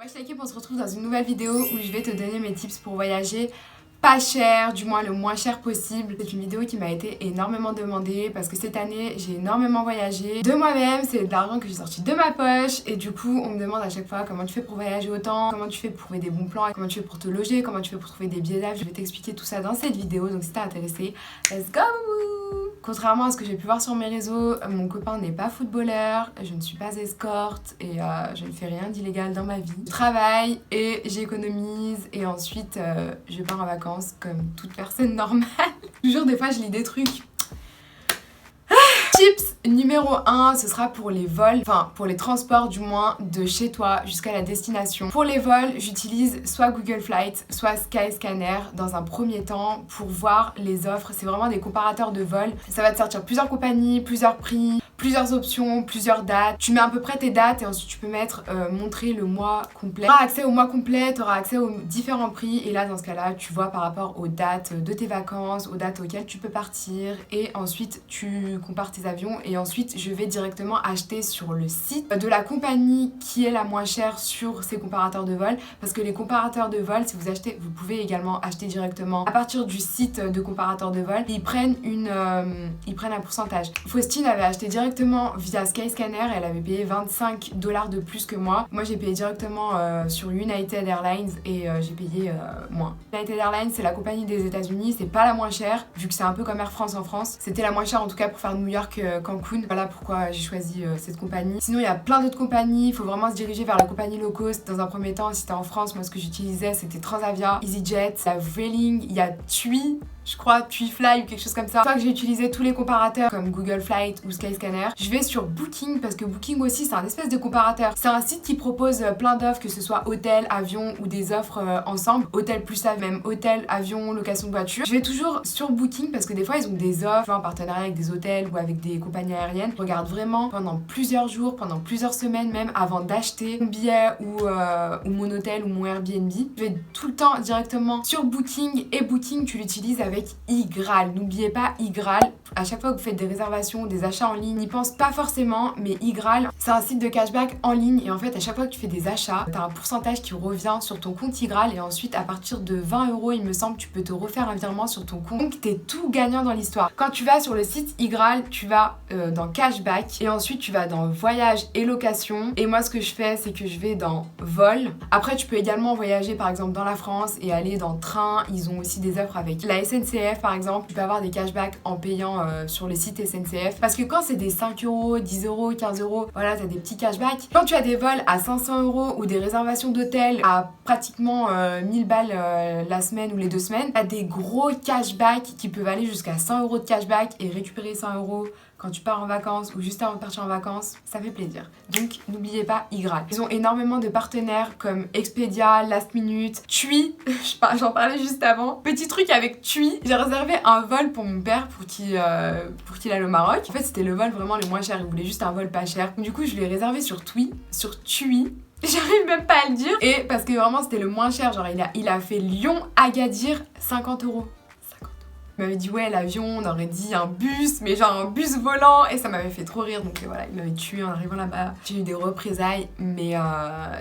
Wesh l'équipe, on se retrouve dans une nouvelle vidéo où je vais te donner mes tips pour voyager pas cher, du moins le moins cher possible. C'est une vidéo qui m'a été énormément demandée parce que cette année j'ai énormément voyagé de moi-même, c'est de l'argent que j'ai sorti de ma poche et du coup on me demande à chaque fois comment tu fais pour voyager autant, comment tu fais pour trouver des bons plans, comment tu fais pour te loger, comment tu fais pour trouver des billets d'avion. Je vais t'expliquer tout ça dans cette vidéo, donc si t'es intéressé, let's go! Contrairement à ce que j'ai pu voir sur mes réseaux, mon copain n'est pas footballeur, je ne suis pas escorte et je ne fais rien d'illégal dans ma vie. Je travaille et j'économise et ensuite je pars en vacances comme toute personne normale. Toujours des fois je lis des trucs. Tips numéro 1, ce sera pour les vols, enfin pour les transports du moins, de chez toi jusqu'à la destination. Pour les vols, j'utilise soit Google Flights, soit Skyscanner dans un premier temps pour voir les offres. C'est vraiment des comparateurs de vols. Ça va te sortir plusieurs compagnies, plusieurs prix, plusieurs options, plusieurs dates. Tu mets à peu près tes dates et ensuite tu peux mettre montrer le mois complet. Tu auras accès au mois complet, tu auras accès aux différents prix et là dans ce cas-là, tu vois par rapport aux dates de tes vacances, aux dates auxquelles tu peux partir et ensuite tu compares tes avions et ensuite je vais directement acheter sur le site de la compagnie qui est la moins chère sur ces comparateurs de vol parce que les comparateurs de vol, si vous achetez, vous pouvez également acheter directement à partir du site de comparateurs de vol. Ils prennent un pourcentage. Faustine avait acheté directement via Skyscanner, elle avait payé $25 de plus que moi. Moi j'ai payé directement sur United Airlines et j'ai payé moins. United Airlines c'est la compagnie des États-Unis, c'est pas la moins chère vu que c'est un peu comme Air France en France. C'était la moins chère en tout cas pour faire New York Cancun. Voilà pourquoi j'ai choisi cette compagnie. Sinon il y a plein d'autres compagnies, il faut vraiment se diriger vers la compagnie low cost dans un premier temps. Si t'es en France, moi ce que j'utilisais c'était Transavia, EasyJet, la Vueling, il y a TUI. Je crois TuiFly ou quelque chose comme ça. Une fois que j'ai utilisé tous les comparateurs comme Google Flight ou Skyscanner, je vais sur Booking parce que Booking aussi c'est un espèce de comparateur. C'est un site qui propose plein d'offres, que ce soit hôtel, avion ou des offres ensemble. Hôtel plus ça, même hôtel, avion, location de voiture. Je vais toujours sur Booking parce que des fois ils ont des offres en partenariat avec des hôtels ou avec des compagnies aériennes. Je regarde vraiment pendant plusieurs jours, pendant plusieurs semaines même avant d'acheter mon billet ou mon hôtel ou mon Airbnb. Je vais tout le temps directement sur Booking et Booking tu l'utilises avec iGraal. N'oubliez pas iGraal. À chaque fois que vous faites des réservations, des achats en ligne, n'y pense pas forcément, mais iGraal, c'est un site de cashback en ligne et en fait à chaque fois que tu fais des achats, t'as un pourcentage qui revient sur ton compte iGraal et ensuite à partir de 20 € il me semble, tu peux te refaire un virement sur ton compte. Donc t'es tout gagnant dans l'histoire. Quand tu vas sur le site iGraal, tu vas dans cashback et ensuite tu vas dans voyage et location et moi ce que je fais c'est que je vais dans vol. Après tu peux également voyager par exemple dans la France et aller dans train. Ils ont aussi des offres avec la SNCF par exemple. Tu peux avoir des cashbacks en payant sur les sites SNCF parce que quand c'est des 5 €, 10 €, 15 €, voilà t'as des petits cashbacks. Quand tu as des vols à 500 € ou des réservations d'hôtel à pratiquement 1000 balles la semaine ou les 2 semaines, t'as des gros cashbacks qui peuvent aller jusqu'à 100 € de cashback et récupérer 100 € quand tu pars en vacances ou juste avant de partir en vacances, ça fait plaisir. Donc n'oubliez pas iGraal. Ils ont énormément de partenaires comme Expedia, Last Minute, TUI, j'en parlais juste avant. Petit truc avec TUI, j'ai réservé un vol pour mon père pour qu'il aille au Maroc. En fait c'était le vol vraiment le moins cher, il voulait juste un vol pas cher. Du coup je l'ai réservé sur TUI. J'arrive même pas à le dire. Et parce que vraiment c'était le moins cher, genre il a fait Lyon-Agadir 50 €. Il m'avait dit ouais l'avion, on aurait dit un bus, mais genre un bus volant et ça m'avait fait trop rire donc voilà il m'avait tué en arrivant là-bas. J'ai eu des représailles mais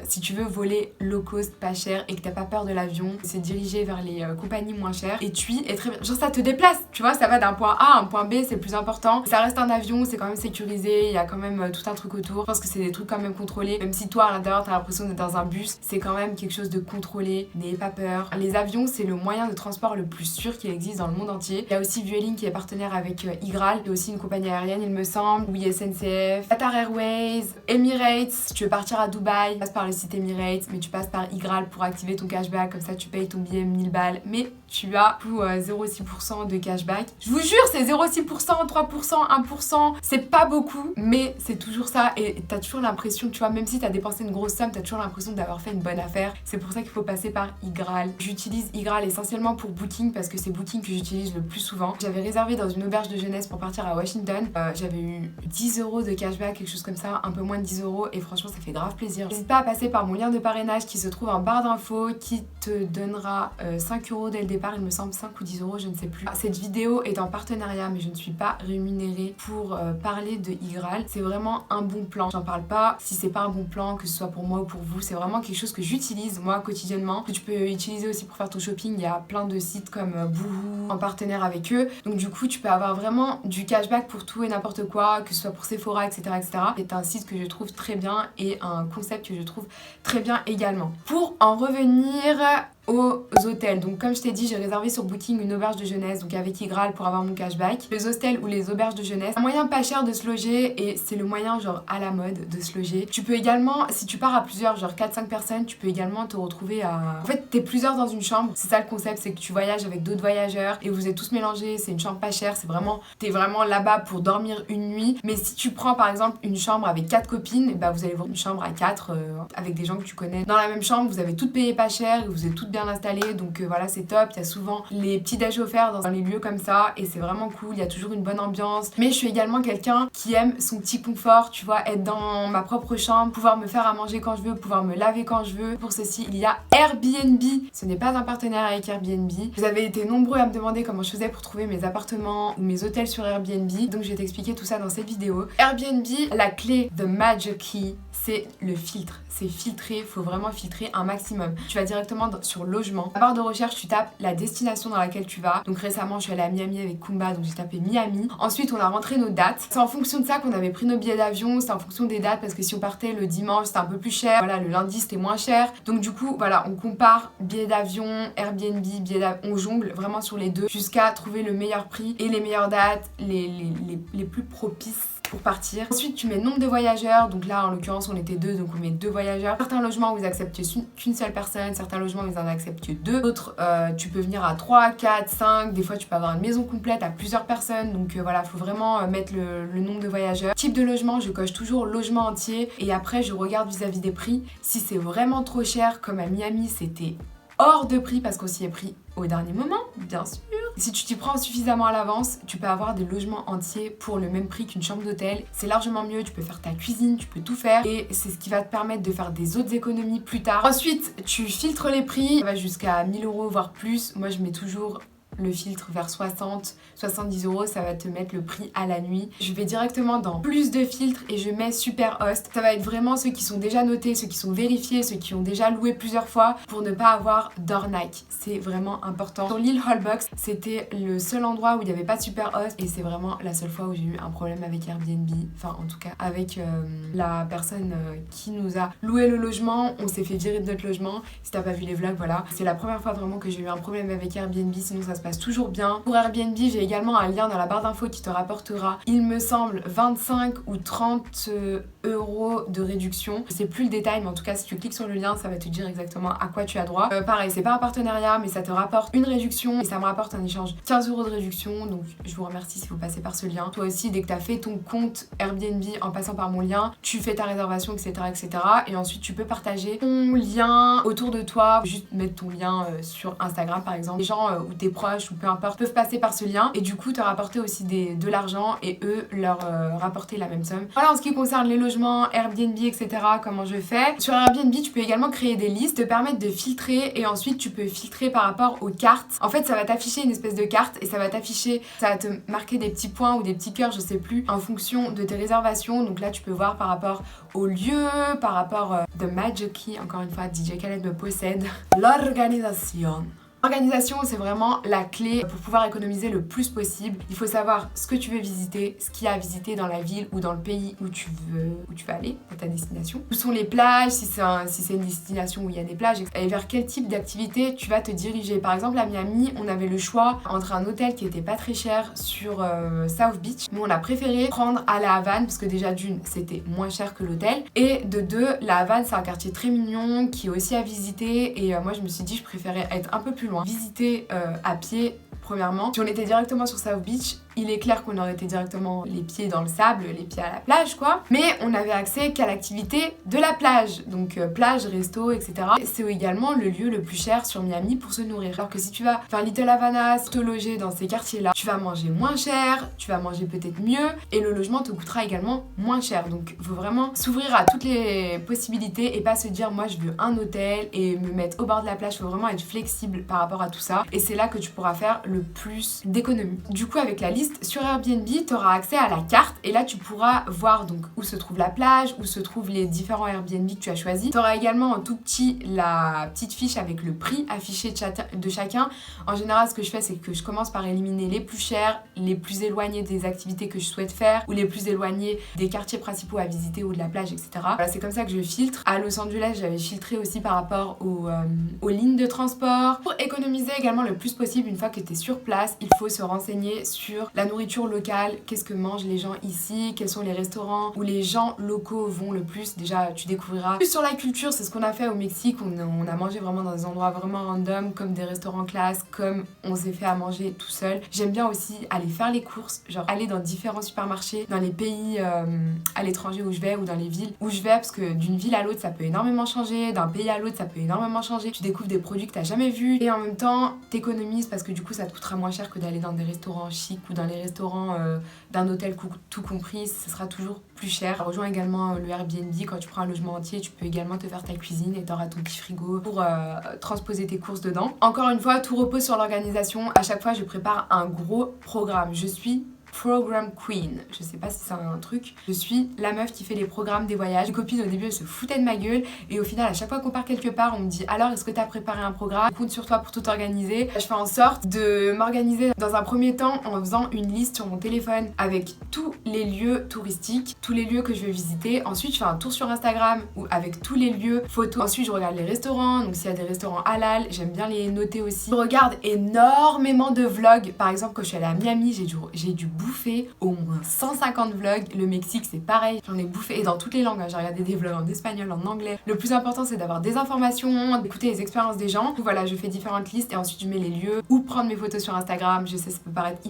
si tu veux voler low cost pas cher et que t'as pas peur de l'avion, c'est diriger vers les compagnies moins chères et TUI est très bien, genre ça te déplace, tu vois, ça va d'un point A à un point B, c'est le plus important. Ça reste un avion, c'est quand même sécurisé, il y a quand même tout un truc autour. Je pense que c'est des trucs quand même contrôlés, même si toi à l'intérieur t'as l'impression d'être dans un bus, c'est quand même quelque chose de contrôlé, n'ayez pas peur. Les avions c'est le moyen de transport le plus sûr qui existe dans le monde entier. Il y a aussi Vueling qui est partenaire avec iGraal, il y a aussi une compagnie aérienne il me semble, oui SNCF, Qatar Airways, Emirates. Si tu veux partir à Dubaï, tu passes par le site Emirates mais tu passes par iGraal pour activer ton cashback, comme ça tu payes ton billet 1000 balles mais tu as pour 0,6% de cashback. Je vous jure c'est 0,6%, 3%, 1%, c'est pas beaucoup mais c'est toujours ça et t'as toujours l'impression, tu vois, même si t'as dépensé une grosse somme, t'as toujours l'impression d'avoir fait une bonne affaire. C'est pour ça qu'il faut passer par iGraal. J'utilise iGraal essentiellement pour Booking parce que c'est Booking que j'utilise le plus souvent. J'avais réservé dans une auberge de jeunesse pour partir à Washington. J'avais eu 10 € de cashback, quelque chose comme ça, un peu moins de 10 €, et franchement ça fait grave plaisir. N'hésite pas à passer par mon lien de parrainage qui se trouve en barre d'infos, qui te donnera 5 € dès le départ, il me semble 5 ou 10 €, je ne sais plus. Cette vidéo est en partenariat, mais je ne suis pas rémunérée pour parler de Igral. C'est vraiment un bon plan. J'en parle pas si c'est pas un bon plan, que ce soit pour moi ou pour vous. C'est vraiment quelque chose que j'utilise moi quotidiennement, que tu peux utiliser aussi pour faire ton shopping. Il y a plein de sites comme Boohoo en partenaire avec eux. Donc du coup, tu peux avoir vraiment du cashback pour tout et n'importe quoi, que ce soit pour Sephora, etc., etc. C'est un site que je trouve très bien et un concept que je trouve très bien également. Pour en revenir aux hôtels. Donc comme je t'ai dit, j'ai réservé sur Booking une auberge de jeunesse, donc avec Igral pour avoir mon cashback. Les hostels ou les auberges de jeunesse, un moyen pas cher de se loger et c'est le moyen genre à la mode de se loger. Tu peux également, si tu pars à plusieurs, genre 4-5 personnes, tu peux également te retrouver à... En fait, t'es plusieurs dans une chambre. C'est ça le concept, c'est que tu voyages avec d'autres voyageurs et vous êtes tous mélangés. C'est une chambre pas chère, c'est vraiment... T'es vraiment là-bas pour dormir une nuit. Mais si tu prends par exemple une chambre avec 4 copines, et bah vous allez voir une chambre à 4 avec des gens que tu connais. Dans la même chambre, vous avez toutes payé pas cher et vous êtes toutes bien installées, donc voilà, c'est top. Il y a souvent les petits déj offerts dans les lieux comme ça et c'est vraiment cool, il y a toujours une bonne ambiance. Mais je suis également quelqu'un qui aime son petit confort, tu vois, être dans ma propre chambre, pouvoir me faire à manger quand je veux, pouvoir me laver quand je veux. Pour ceci, il y a Airbnb. Ce n'est pas un partenaire avec Airbnb. Vous avez été nombreux à me demander comment je faisais pour trouver mes appartements ou mes hôtels sur Airbnb, donc je vais t'expliquer tout ça dans cette vidéo. Airbnb, la clé, the magic key, c'est le filtre. C'est filtré, faut vraiment filtrer un maximum. Tu vas directement sur logement. À barre de recherche, tu tapes la destination dans laquelle tu vas. Donc récemment, je suis allée à Miami avec Kumba, donc j'ai tapé Miami. Ensuite, on a rentré nos dates. C'est en fonction de ça qu'on avait pris nos billets d'avion. C'est en fonction des dates parce que si on partait le dimanche, c'était un peu plus cher. Voilà, le lundi, c'était moins cher. Donc du coup, voilà, on compare billets d'avion, Airbnb, on jongle vraiment sur les deux jusqu'à trouver le meilleur prix et les meilleures dates, les plus propices pour partir. Ensuite, tu mets nombre de voyageurs. Donc là, en l'occurrence, on était 2, donc on met 2 voyageurs. Certains logements où ils acceptent qu'une seule personne, certains logements où ils en acceptent 2. D'autres, tu peux venir à 3, 4, 5. Des fois, tu peux avoir une maison complète à plusieurs personnes. Donc voilà, faut vraiment mettre le nombre de voyageurs. Type de logement, je coche toujours logement entier. Et après, je regarde vis-à-vis des prix. Si c'est vraiment trop cher, comme à Miami, c'était hors de prix parce qu'on s'y est pris au dernier moment, bien sûr. Si tu t'y prends suffisamment à l'avance, tu peux avoir des logements entiers pour le même prix qu'une chambre d'hôtel. C'est largement mieux, tu peux faire ta cuisine, tu peux tout faire et c'est ce qui va te permettre de faire des autres économies plus tard. Ensuite, tu filtres les prix, ça va jusqu'à 1000 € voire plus. Moi, je mets toujours le filtre vers 60, 70 €, ça va te mettre le prix à la nuit. Je vais directement dans plus de filtres et je mets super host. Ça va être vraiment ceux qui sont déjà notés, ceux qui sont vérifiés, ceux qui ont déjà loué plusieurs fois pour ne pas avoir d'arnaque. C'est vraiment important. Sur l'île Holbox, c'était le seul endroit où il n'y avait pas de super host et c'est vraiment la seule fois où j'ai eu un problème avec Airbnb. Enfin, en tout cas, avec la personne qui nous a loué le logement. On s'est fait virer de notre logement. Si t'as pas vu les vlogs, voilà. C'est la première fois vraiment que j'ai eu un problème avec Airbnb, sinon ça se passe toujours bien. Pour Airbnb, j'ai également un lien dans la barre d'infos qui te rapportera, il me semble, 25 ou 30 € de réduction. Je sais plus le détail, mais en tout cas, si tu cliques sur le lien, ça va te dire exactement à quoi tu as droit. Pareil, c'est pas un partenariat, mais ça te rapporte une réduction et ça me rapporte en échange 15 € de réduction. Donc, je vous remercie si vous passez par ce lien. Toi aussi, dès que tu as fait ton compte Airbnb en passant par mon lien, tu fais ta réservation, etc., etc. Et ensuite, tu peux partager ton lien autour de toi. Juste mettre ton lien sur Instagram, par exemple. Les gens ou tes proches ou peu importe peuvent passer par ce lien et du coup te rapporter aussi de l'argent et eux leur rapporter la même somme. Voilà en ce qui concerne les logements, Airbnb, etc. comment je fais. Sur Airbnb, tu peux également créer des listes, te permettre de filtrer et ensuite tu peux filtrer par rapport aux cartes. En fait, ça va t'afficher une espèce de carte et ça va t'afficher, ça va te marquer des petits points ou des petits cœurs, je sais plus, en fonction de tes réservations. Donc là, tu peux voir par rapport au lieu, par rapport The Magic Key, encore une fois, DJ Khaled me possède. L'organisation. L'organisation, c'est vraiment la clé pour pouvoir économiser le plus possible. Il faut savoir ce que tu veux visiter, ce qu'il y a à visiter dans la ville ou dans le pays où tu veux aller, à ta destination. Où sont les plages, si c'est une destination où il y a des plages, et vers quel type d'activité tu vas te diriger. Par exemple, à Miami, on avait le choix entre un hôtel qui était pas très cher sur South Beach, mais on a préféré prendre à la Havane, parce que déjà d'une, c'était moins cher que l'hôtel, et de deux, la Havane, c'est un quartier très mignon qui est aussi à visiter, et moi je me suis dit, je préférais être un peu plus loin, visiter à pied premièrement. Si on était directement sur South Beach, il est clair qu'on aurait été directement les pieds dans le sable, les pieds à la plage quoi. Mais on avait accès qu'à l'activité de la plage. Donc plage, resto, etc. C'est également le lieu le plus cher sur Miami pour se nourrir. Alors que si tu vas faire Little Havana, te loger dans ces quartiers-là, tu vas manger moins cher, tu vas manger peut-être mieux et le logement te coûtera également moins cher. Donc il faut vraiment s'ouvrir à toutes les possibilités et pas se dire moi je veux un hôtel et me mettre au bord de la plage. Il faut vraiment être flexible par rapport à tout ça et c'est là que tu pourras faire le plus d'économies. Du coup avec la liste sur Airbnb, tu auras accès à la carte et là tu pourras voir donc où se trouve la plage, où se trouvent les différents Airbnb que tu as choisis. Tu auras également en tout petit la petite fiche avec le prix affiché de chacun. En général ce que je fais c'est que je commence par éliminer les plus chers, les plus éloignés des activités que je souhaite faire ou les plus éloignés des quartiers principaux à visiter ou de la plage, etc. Voilà, c'est comme ça que je filtre. À Los Angeles j'avais filtré aussi par rapport aux lignes de transport. Pour économiser également le plus possible une fois que tu es sur place, il faut se renseigner sur la nourriture locale, qu'est-ce que mangent les gens ici, quels sont les restaurants où les gens locaux vont le plus. Déjà tu découvriras plus sur la culture, c'est ce qu'on a fait au Mexique, on a mangé vraiment dans des endroits vraiment random comme des restaurants classe, comme on s'est fait à manger tout seul. J'aime bien aussi aller faire les courses, genre aller dans différents supermarchés dans les pays à l'étranger où je vais ou dans les villes où je vais parce que d'une ville à l'autre ça peut énormément changer, d'un pays à l'autre ça peut énormément changer. Tu découvres des produits que t'as jamais vus et en même temps t'économises parce que du coup ça te coûtera moins cher que d'aller dans des restaurants chics ou dans les restaurants d'un hôtel tout compris, ce sera toujours plus cher. Rejoins également le Airbnb, quand tu prends un logement entier, tu peux également te faire ta cuisine et t'auras ton petit frigo pour transposer tes courses dedans. Encore une fois, tout repose sur l'organisation. À chaque fois, je prépare un gros programme. Je suis Program Queen, je sais pas si c'est un truc, je suis la meuf qui fait les programmes des voyages. Les copines au début elles se foutaient de ma gueule et au final à chaque fois qu'on part quelque part on me dit alors est-ce que t'as préparé un programme, je compte sur toi pour tout organiser. Je fais en sorte de m'organiser dans un premier temps en faisant une liste sur mon téléphone avec tous les lieux touristiques, tous les lieux que je veux visiter. Ensuite je fais un tour sur Instagram avec tous les lieux photos. Ensuite je regarde les restaurants, donc s'il y a des restaurants halal, j'aime bien les noter aussi. Je regarde énormément de vlogs, par exemple quand je suis allée à Miami j'ai dû bouffer au moins 150 vlogs. Le Mexique c'est pareil, j'en ai bouffé et dans toutes les langues, j'ai regardé des vlogs en espagnol, en anglais. Le plus important c'est d'avoir des informations, d'écouter les expériences des gens. Donc voilà, je fais différentes listes et ensuite je mets les lieux où prendre mes photos sur Instagram. Je sais ça peut paraître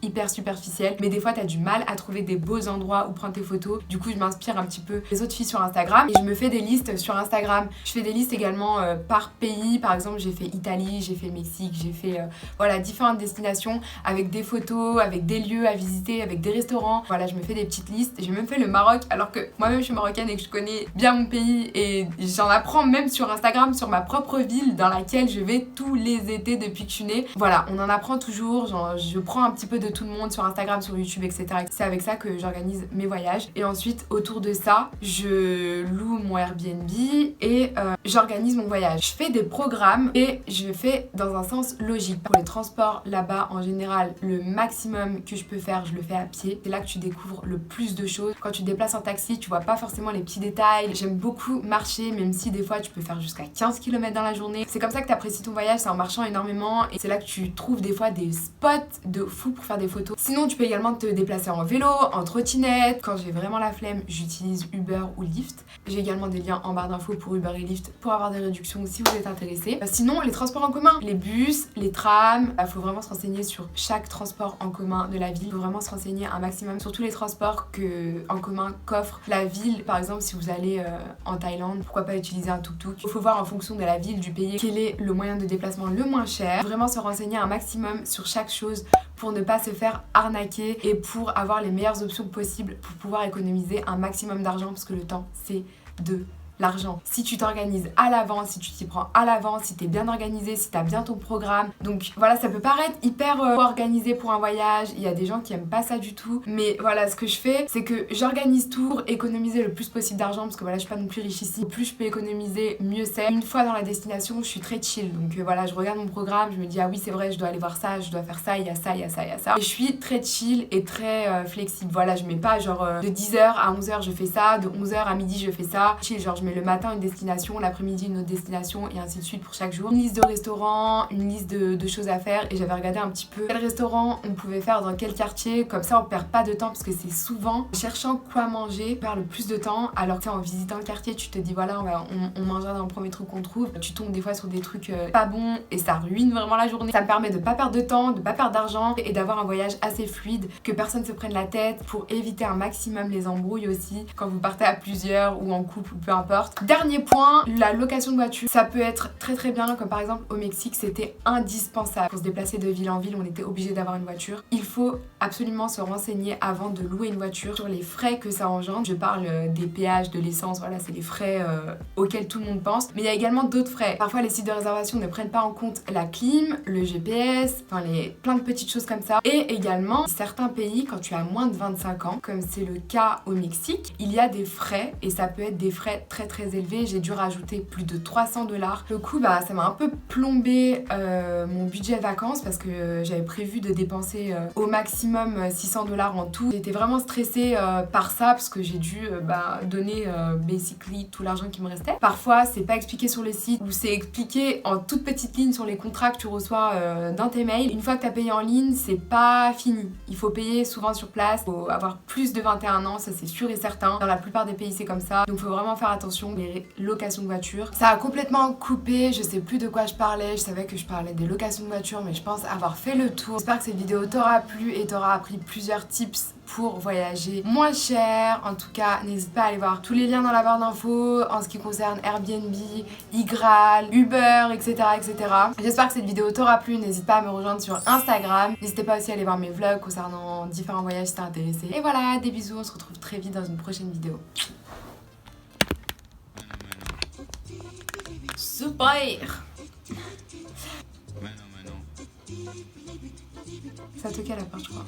hyper superficiel mais des fois t'as du mal à trouver des beaux endroits où prendre tes photos. Du coup je m'inspire un petit peu des autres filles sur Instagram et je me fais des listes sur Instagram. Je fais des listes également par pays, par exemple j'ai fait Italie, j'ai fait Mexique, j'ai fait voilà différentes destinations avec des photos, avec des lieux à visiter, avec des restaurants. Voilà, je me fais des petites listes. J'ai même fait le Maroc alors que moi-même je suis marocaine et que je connais bien mon pays et j'en apprends même sur Instagram sur ma propre ville dans laquelle je vais tous les étés depuis que je suis née. Voilà, on en apprend toujours, genre je prends un petit peu de tout le monde sur Instagram, sur YouTube, etc. C'est avec ça que j'organise mes voyages et ensuite autour de ça, je loue mon Airbnb et j'organise mon voyage. Je fais des programmes et je fais dans un sens logique. Pour les transports là-bas, en général, le maximum que je peux faire, je le fais à pied. C'est là que tu découvres le plus de choses. Quand tu te déplaces en taxi, tu vois pas forcément les petits détails. J'aime beaucoup marcher, même si des fois tu peux faire jusqu'à 15 km dans la journée. C'est comme ça que tu apprécies ton voyage, c'est en marchant énormément et c'est là que tu trouves des fois des spots de fou pour faire des photos. Sinon, tu peux également te déplacer en vélo, en trottinette. Quand j'ai vraiment la flemme, j'utilise Uber ou Lyft. J'ai également des liens en barre d'infos pour Uber et Lyft pour avoir des réductions si vous êtes intéressé. Sinon, les transports en commun, les bus, les trams, il faut vraiment se renseigner sur chaque transport en commun de la ville. Il faut vraiment se renseigner un maximum sur tous les transports en commun qu'offre la ville. Par exemple, si vous allez en Thaïlande, pourquoi pas utiliser un tuk-tuk. Il faut voir en fonction de la ville, du pays, quel est le moyen de déplacement le moins cher. Vraiment se renseigner un maximum sur chaque chose pour ne pas se faire arnaquer et pour avoir les meilleures options possibles pour pouvoir économiser un maximum d'argent parce que le temps, c'est de l'argent. Si tu t'organises à l'avance, si tu t'y prends à l'avance, si t'es bien organisé, si t'as bien ton programme. Donc voilà, ça peut paraître hyper organisé pour un voyage. Il y a des gens qui aiment pas ça du tout. Mais voilà, ce que je fais, c'est que j'organise tout pour économiser le plus possible d'argent parce que voilà, je suis pas non plus riche ici. Plus je peux économiser, mieux c'est. Une fois dans la destination, je suis très chill. Donc voilà, je regarde mon programme, je me dis ah oui, c'est vrai, je dois aller voir ça, je dois faire ça, il y a ça, il y a ça, il y a ça. Et je suis très chill et très flexible. Voilà, je mets pas genre de 10h à 11h je fais ça, de 11h à midi je fais ça. Chill, genre je mets le matin une destination, l'après-midi une autre destination et ainsi de suite pour chaque jour. Une liste de restaurants, une liste de choses à faire et j'avais regardé un petit peu quel restaurant on pouvait faire dans quel quartier, comme ça on perd pas de temps parce que c'est souvent cherchant quoi manger perd le plus de temps, alors que en visitant le quartier tu te dis voilà on mangera dans le premier truc qu'on trouve, tu tombes des fois sur des trucs pas bons et ça ruine vraiment la journée. Ça me permet de pas perdre de temps, de pas perdre d'argent et d'avoir un voyage assez fluide, que personne se prenne la tête, pour éviter un maximum les embrouilles aussi quand vous partez à plusieurs ou en couple ou peu importe. Dernier point, la location de voiture. Ça peut être très bien, comme par exemple au Mexique c'était indispensable. Pour se déplacer de ville en ville on était obligé d'avoir une voiture. Il faut absolument se renseigner avant de louer une voiture sur les frais que ça engendre. Je parle des péages, de l'essence, voilà c'est les frais auxquels tout le monde pense. Mais il y a également d'autres frais. Parfois les sites de réservation ne prennent pas en compte la clim, le GPS, enfin plein de petites choses comme ça. Et également certains pays, quand tu as moins de 25 ans, comme c'est le cas au Mexique, il y a des frais et ça peut être des frais très élevés. J'ai dû rajouter plus de 300 $. Le coup ça m'a un peu plombé mon budget vacances parce que j'avais prévu de dépenser au maximum 600 $ en tout. J'étais vraiment stressée par ça parce que j'ai dû donner basically tout l'argent qui me restait. Parfois c'est pas expliqué sur le site ou c'est expliqué en toute petite ligne sur les contrats que tu reçois dans tes mails. Une fois que tu as payé en ligne, c'est pas fini. Il faut payer souvent sur place, il faut avoir plus de 21 ans, ça c'est sûr et certain. Dans la plupart des pays c'est comme ça, donc faut vraiment faire attention. Les locations de voitures, ça a complètement coupé, je sais plus de quoi je parlais, je savais que je parlais des locations de voitures mais je pense avoir fait le tour. J'espère que cette vidéo t'aura plu et t'aura appris plusieurs tips pour voyager moins cher. En tout cas, n'hésite pas à aller voir tous les liens dans la barre d'infos en ce qui concerne Airbnb, iGraal, Uber, etc. J'espère que cette vidéo t'aura plu. N'hésite pas à me rejoindre sur Instagram. N'hésitez pas aussi à aller voir mes vlogs concernant différents voyages si t'es intéressé. Et voilà, des bisous, on se retrouve très vite dans une prochaine vidéo. Super! Ça toquait à la porte, je crois.